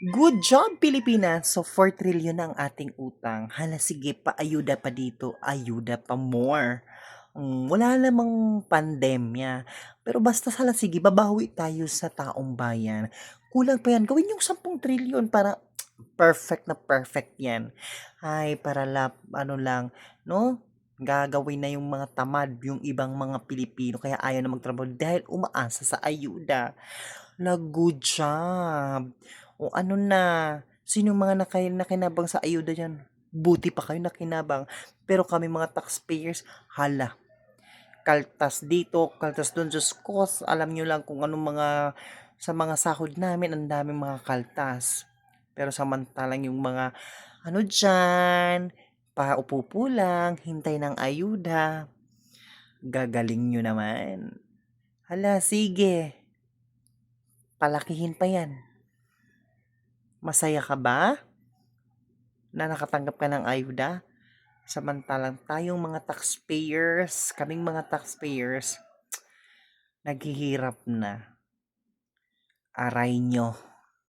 Good job, Pilipinas! So, 4 trillion na ang ating utang. Hala, sige, paayuda pa dito. Ayuda pa more. Wala namang pandemya. Pero basta hala, sige, babawi tayo sa taong bayan. Kulang pa yan. Gawin yung 10 trillion para perfect yan. Ay, para ano lang, no? Gagawin na yung mga tamad, yung ibang mga Pilipino, kaya ayaw na magtrabaho dahil umaasa sa ayuda. Good job. O ano na, sino yung mga nakinabang sa ayuda dyan? Buti pa kayo nakinabang. Pero kami mga taxpayers, hala, kaltas dito, kaltas doon. Diyos ko, alam nyo lang kung anong sa mga sahod namin, ang daming mga kaltas. Pero samantalang yung mga, ano dyan, paupo lang, hintay ng ayuda. Gagaling nyo naman. Hala, sige. Palakihin pa yan. Masaya ka ba na nakatanggap ka ng ayuda? Samantalang tayong mga taxpayers, kaming mga taxpayers, naghihirap na. Aray nyo.